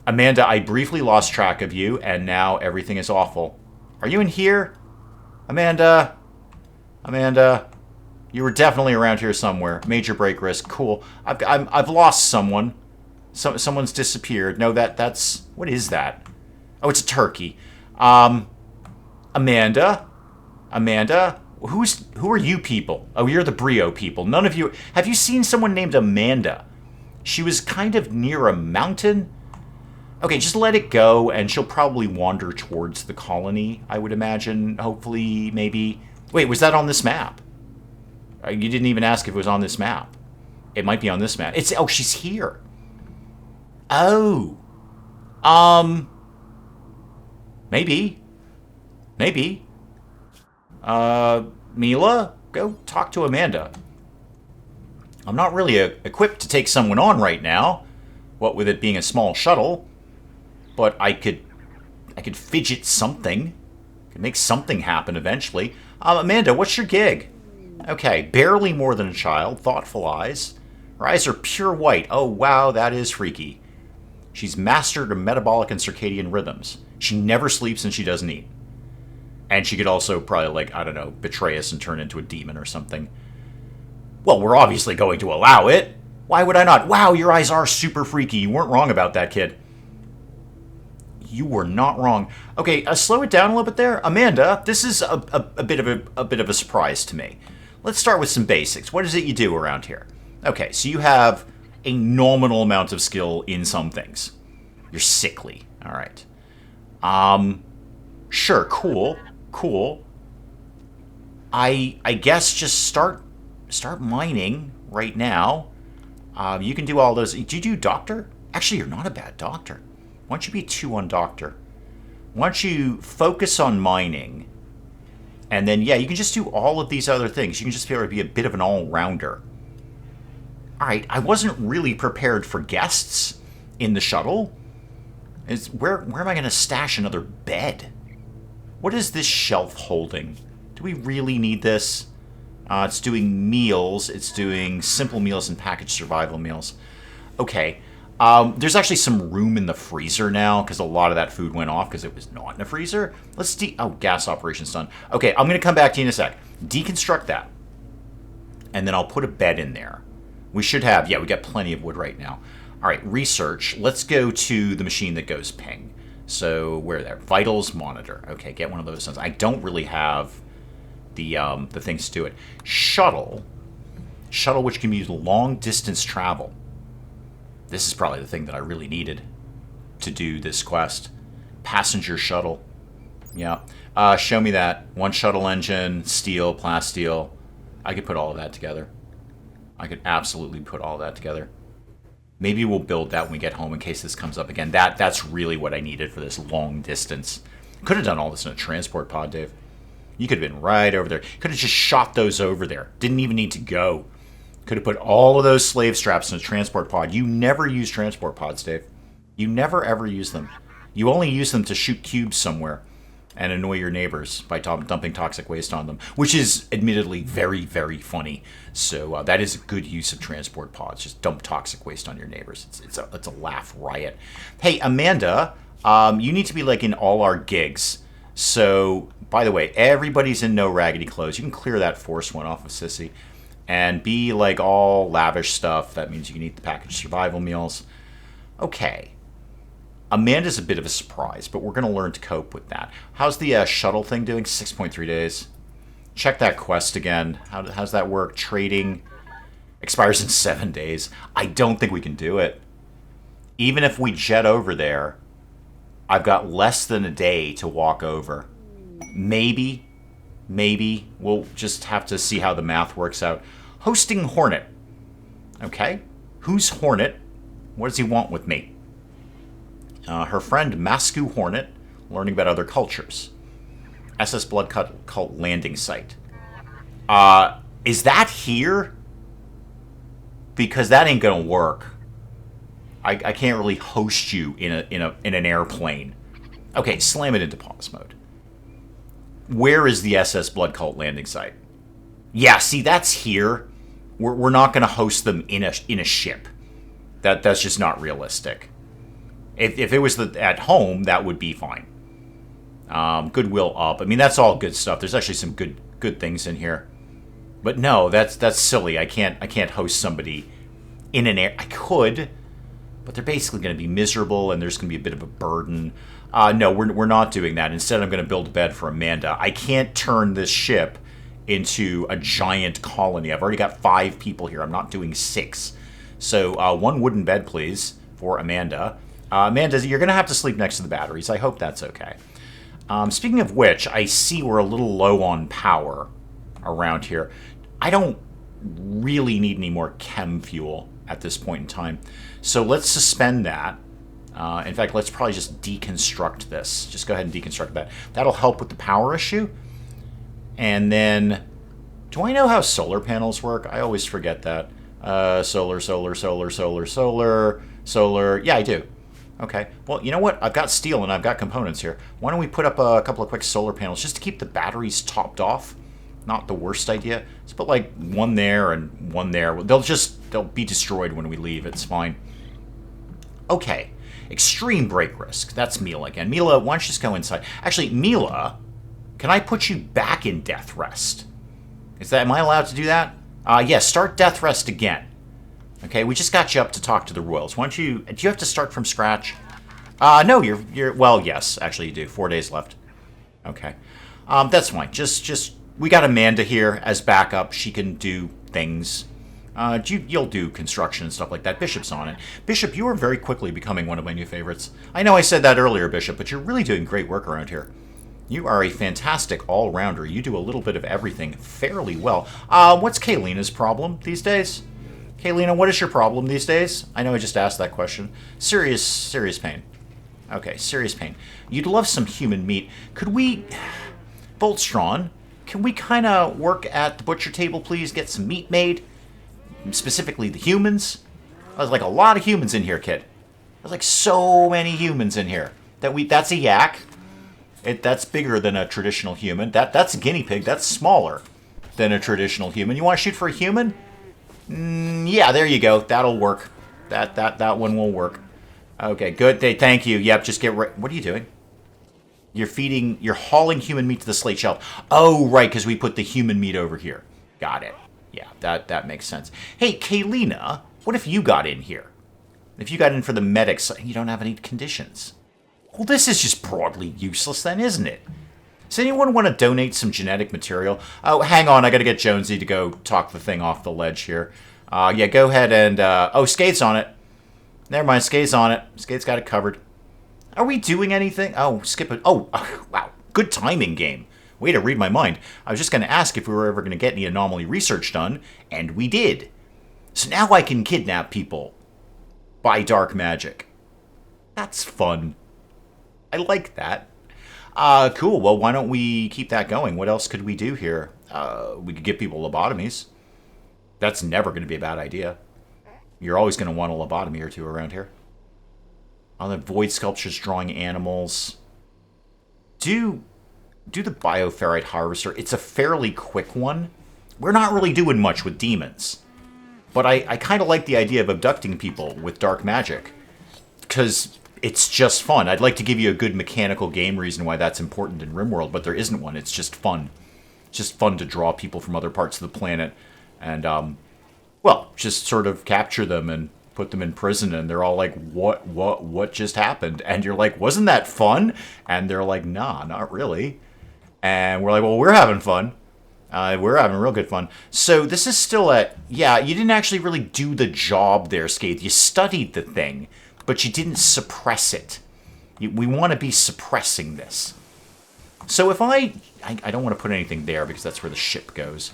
Amanda, I briefly lost track of you, and now everything is awful. Are you in here? Amanda, you were definitely around here somewhere. Major break risk. Cool. I've lost someone. Someone's disappeared. No, that's what is that? Oh, it's a turkey. Amanda, who are you people? Oh, you're the Brio people. None of you. Have you seen someone named Amanda? She was kind of near a mountain. Okay, just let it go, and she'll probably wander towards the colony, I would imagine. Hopefully, maybe. Wait, was that on this map? You didn't even ask if it was on this map. It might be on this map. Oh, she's here. Oh. Maybe. Mila, go talk to Amanda. I'm not really equipped to take someone on right now. What with it being a small shuttle. But I could fidget something. Could make something happen eventually. Amanda, what's your gig? Okay, barely more than a child. Thoughtful eyes. Her eyes are pure white. Oh, wow, that is freaky. She's mastered her metabolic and circadian rhythms. She never sleeps and she doesn't eat. And she could also probably, like, I don't know, betray us and turn into a demon or something. Well, we're obviously going to allow it. Why would I not? Wow, your eyes are super freaky. You weren't wrong about that, kid. You were not wrong. Okay, slow it down a little bit there. Amanda, this is a bit of a surprise to me. Let's start with some basics. What is it you do around here? Okay, so you have a nominal amount of skill in some things. You're sickly. All right. Sure, cool. I guess just start mining right now. You can do all those. Do you do doctor? Actually, you're not a bad doctor. Why don't you be 2 on doctor? Why don't you focus on mining? And then, yeah, you can just do all of these other things. You can just be a bit of an all-rounder. All right, I wasn't really prepared for guests in the shuttle. Where am I going to stash another bed? What is this shelf holding? Do we really need this? It's doing meals. It's doing simple meals and packaged survival meals. Okay. There's actually some room in the freezer now because a lot of that food went off because it was not in a freezer. Let's oh, gas operation's done. Okay, I'm going to come back to you in a sec. Deconstruct that. And then I'll put a bed in there. We should have, yeah, we got plenty of wood right now. All right, research. Let's go to the machine that goes ping. So where there? Vitals monitor. Okay, get one of those ones. I don't really have the things to do it. Shuttle, which can use long distance travel. This is probably the thing that I really needed to do this quest. Passenger shuttle. Yeah. Show me that. One shuttle engine, steel, plasteel. I could put all of that together. I could absolutely put all of that together. Maybe we'll build that when we get home in case this comes up again. That's really what I needed for this long distance. Could have done all this in a transport pod, Dave. You could have been right over there. Could have just shot those over there. Didn't even need to go. Could have put all of those slave straps in a transport pod. You never use transport pods, Dave. You never, ever use them. You only use them to shoot cubes somewhere and annoy your neighbors by dumping toxic waste on them, which is admittedly very, very funny. So that is a good use of transport pods. Just dump toxic waste on your neighbors. It's a laugh riot. Hey, Amanda, you need to be like in all our gigs. So, by the way, everybody's in no raggedy clothes. You can clear that force one off of Sissy. And be like all lavish stuff. That means you can eat the packaged survival meals. Okay. Amanda's a bit of a surprise, but we're going to learn to cope with that. How's the shuttle thing doing? 6.3 days. Check that quest again. How's that work? Trading expires in 7 days. I don't think we can do it. Even if we jet over there, I've got less than a day to walk over. Maybe. We'll just have to see how the math works out. Hosting Hornet. Okay. Who's Hornet? What does he want with me? Her friend Masku Hornet, learning about other cultures. SS Blood Cult landing site. Is that here? Because that ain't gonna work. I can't really host you in an airplane. Okay, slam it into pause mode. Where is the SS Blood Cult landing site? Yeah, see, that's here. We're not going to host them in a ship. That's just not realistic. If it was at home, that would be fine. Goodwill up. I mean, that's all good stuff. There's actually some good things in here. But no, that's silly. I can't host somebody in an air. I could, but they're basically going to be miserable, and there's going to be a bit of a burden. No, we're not doing that. Instead, I'm going to build a bed for Amanda. I can't turn this ship into a giant colony. I've already got 5 people here. I'm not doing 6. So 1 wooden bed, please, for Amanda. Amanda, you're going to have to sleep next to the batteries. I hope that's okay. Speaking of which, I see we're a little low on power around here. I don't really need any more chem fuel at this point in time. So let's suspend that. In fact, let's probably just deconstruct this. Just go ahead and deconstruct that. That'll help with the power issue. And then, do I know how solar panels work? I always forget that. Solar. Yeah, I do. Okay. Well, you know what? I've got steel and I've got components here. Why don't we put up a couple of quick solar panels just to keep the batteries topped off? Not the worst idea. Let's put like 1 there and 1 there. They'll be destroyed when we leave. It's fine. Okay. Extreme break risk. That's Mila again. Mila, why don't you just go inside? Actually, Mila, can I put you back in death rest? Am I allowed to do that? Yes, start death rest again. Okay, we just got you up to talk to the royals. Why don't you, do you have to start from scratch? No, you're, well, yes, actually you do. 4 days left. Okay. That's fine. Just, we got Amanda here as backup. She can do things. You'll do construction and stuff like that. Bishop's on it. Bishop, you are very quickly becoming one of my new favorites. I know I said that earlier, Bishop, but you're really doing great work around here. You are a fantastic all-rounder. You do a little bit of everything fairly well. What's Kaylina's problem these days? Kaylina, what is your problem these days? I know I just asked that question. Serious pain. Okay, serious pain. You'd love some human meat. Could we... Voltstron, can we kind of work at the butcher table, please? Get some meat made? Specifically the humans. There's like a lot of humans in here, kid. There's like so many humans in here. That's a yak. That's bigger than a traditional human. That's a guinea pig. That's smaller than a traditional human. You want to shoot for a human? Yeah, there you go. That'll work. That one will work. Okay, good. Thank you. Yep, just get right. What are you doing? You're hauling human meat to the slate shelf. Oh, right, because we put the human meat over here. Got it. Yeah, that makes sense. Hey, Kaylina, what if you got in here? If you got in for the medics, you don't have any conditions. Well, this is just broadly useless then, isn't it? Does anyone want to donate some genetic material? Oh, hang on, I gotta get Jonesy to go talk the thing off the ledge here. Yeah, go ahead and, oh, Skate's on it. Never mind, Skate's on it. Skate's got it covered. Are we doing anything? Oh, skip it. Oh, wow. Good timing, game. Way to read my mind. I was just going to ask if we were ever going to get any anomaly research done, and we did. So now I can kidnap people by dark magic. That's fun. I like that. Cool. Well, why don't we keep that going? What else could we do here? We could give people lobotomies. That's never going to be a bad idea. You're always going to want a lobotomy or two around here. On the void sculptures drawing animals. Do the bioferrite harvester. It's a fairly quick one. We're not really doing much with demons. But I kind of like the idea of abducting people with dark magic. Because it's just fun. I'd like to give you a good mechanical game reason why that's important in RimWorld, but there isn't one. It's just fun. It's just fun to draw people from other parts of the planet. And, well, just sort of capture them and put them in prison, and they're all like, what just happened? And you're like, wasn't that fun? And they're like, nah, not really. And we're like, well, we're having fun. We're having real good fun. So this is still yeah, you didn't actually really do the job there, Skate. You studied the thing, but you didn't suppress it. We want to be suppressing this. So if I don't want to put anything there because that's where the ship goes.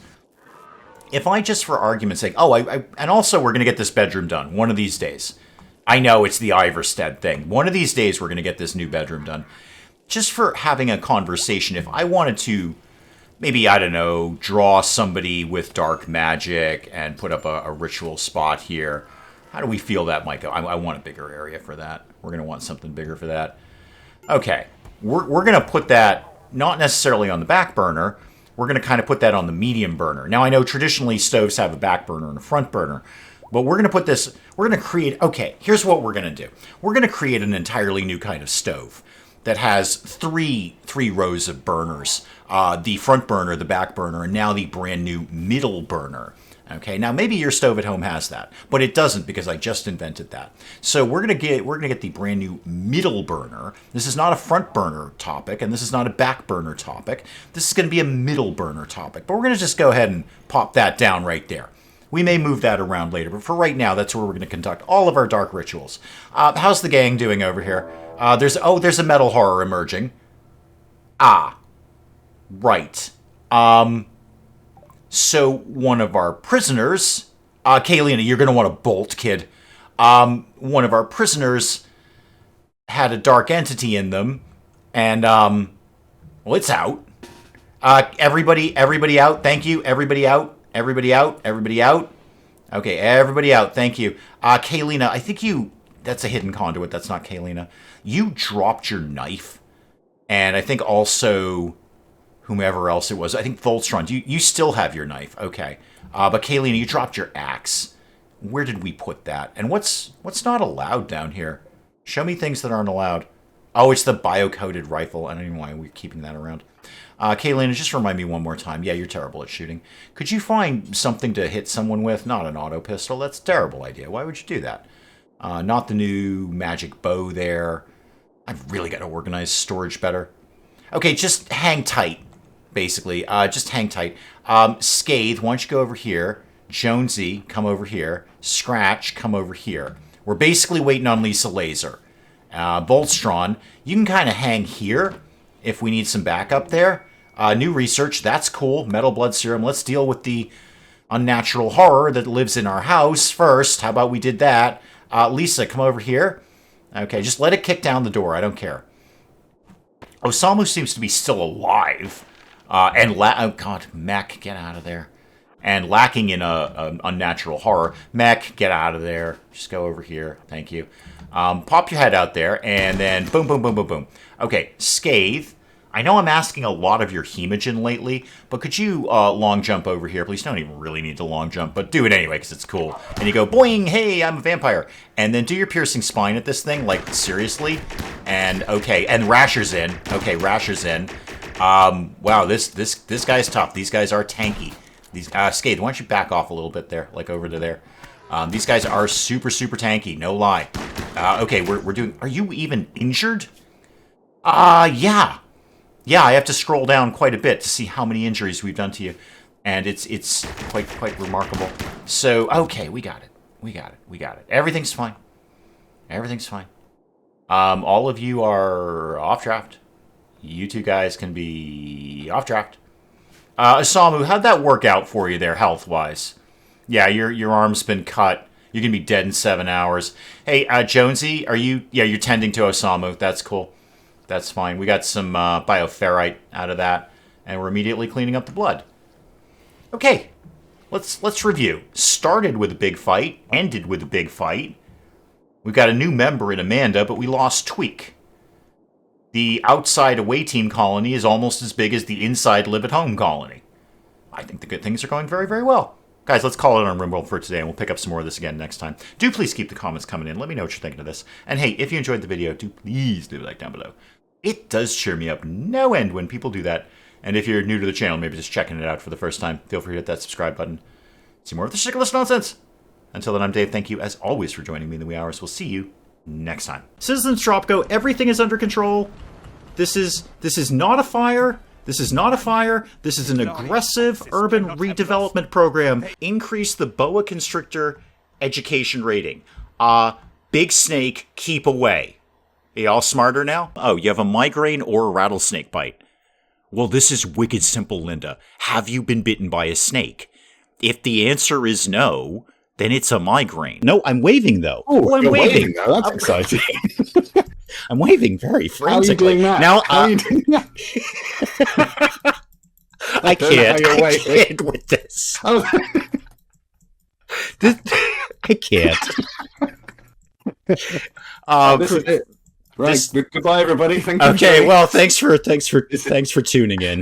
If I just, for argument's sake, and also we're going to get this bedroom done one of these days. I know it's the Iverstead thing. One of these days we're going to get this new bedroom done. Just for having a conversation, if I wanted to, maybe, I don't know, draw somebody with dark magic and put up a ritual spot here, how do we feel that might go? I want a bigger area for that. We're going to want something bigger for that. Okay, we're going to put that not necessarily on the back burner. We're going to kind of put that on the medium burner. Now, I know traditionally stoves have a back burner and a front burner, but we're going to put this, we're going to create, okay, here's what we're going to do. We're going to create an entirely new kind of stove that has three rows of burners. The front burner, the back burner, and now the brand new middle burner. Okay, now maybe your stove at home has that, but it doesn't because I just invented that. So we're gonna get the brand new middle burner. This is not a front burner topic, and this is not a back burner topic. This is gonna be a middle burner topic, but we're gonna just go ahead and pop that down right there. We may move that around later, but for right now, that's where we're gonna conduct all of our dark rituals. How's the gang doing over here? There's a metal horror emerging. Ah, right. So one of our prisoners, Kaylina, you're going to want to bolt, kid. One of our prisoners had a dark entity in them, and, well, it's out. Everybody out, thank you. Everybody out. Okay, everybody out, thank you. Kaylina, I think that's a hidden conduit, that's not Kaylina. You dropped your knife, and I think also whomever else it was. I think Voltron, you still have your knife. Okay. But Kaylina, you dropped your axe. Where did we put that? And what's not allowed down here? Show me things that aren't allowed. Oh, it's the bio-coated rifle. I don't even know why we're keeping that around. Kaylina, just remind me one more time. Yeah, you're terrible at shooting. Could you find something to hit someone with? Not an auto pistol. That's a terrible idea. Why would you do that? Not the new magic bow there. I've really got to organize storage better. Okay, just hang tight. Basically, just hang tight. Scathe, why don't you go over here? Jonesy, come over here. Scratch, come over here. We're basically waiting on Lisa Laser. Voltron, you can kind of hang here if we need some backup there. New research, that's cool. Metal blood serum. Let's deal with the unnatural horror that lives in our house first. How about we did that? Lisa, come over here. Okay, just let it kick down the door. I don't care. Osamu seems to be still alive. Oh god, Mech, get out of there. And lacking in a unnatural horror. Mech, get out of there. Just go over here. Thank you. Pop your head out there, and then boom, boom, boom, boom, boom. Okay, Scathe. I know I'm asking a lot of your hemogen lately, but could you long jump over here, please? Don't even really need to long jump, but do it anyway because it's cool. And you go, boing, hey, I'm a vampire. And then do your piercing spine at this thing, like, seriously. And, okay, and Rasher's in. Okay, Rasher's in. Wow, this guy's tough. These guys are tanky. These Skade, why don't you back off a little bit there, like over to there. These guys are super, super tanky, no lie. Okay, we're doing... Are you even injured? Yeah. Yeah, I have to scroll down quite a bit to see how many injuries we've done to you. And it's quite remarkable. So, okay, we got it. We got it. Everything's fine. Everything's fine. All of you are off draft. You two guys can be off draft. Asamu, how'd that work out for you there, health-wise? Yeah, your arm's been cut. You're gonna be dead in 7 hours. Hey, Jonesy, are you... Yeah, you're tending to Osamu. That's cool. That's fine. We got some bioferrite out of that, and we're immediately cleaning up the blood. Okay, let's review. Started with a big fight, ended with a big fight. We've got a new member in Amanda, but we lost Tweak. The outside away team colony is almost as big as the inside live-at-home colony. I think the good things are going very, very well. Guys, let's call it on RimWorld for today, and we'll pick up some more of this again next time. Do please keep the comments coming in. Let me know what you're thinking of this. And hey, if you enjoyed the video, do please leave a like down below. It does cheer me up no end when people do that. And if you're new to the channel, maybe just checking it out for the first time, feel free to hit that subscribe button. See more of this ridiculous nonsense. Until then, I'm Dave. Thank you, as always, for joining me in the wee hours. We'll see you next time. Citizens Dropgo, everything is under control. This is not a fire. This is not a fire. This is an aggressive urban redevelopment program. Increase the boa constrictor education rating. Big snake, keep away. Are you all smarter now? Oh, you have a migraine or a rattlesnake bite. Well, this is wicked simple, Linda. Have you been bitten by a snake? If the answer is no, then it's a migraine. No, I'm waving, though. Oh, I'm waving. That's exciting. I'm waving very frantically. How are you doing that? Now, How are you doing that? I can't with this. Oh. I can't. This is it. Right. Goodbye, everybody. Thank you. Okay. Well, thanks for tuning in.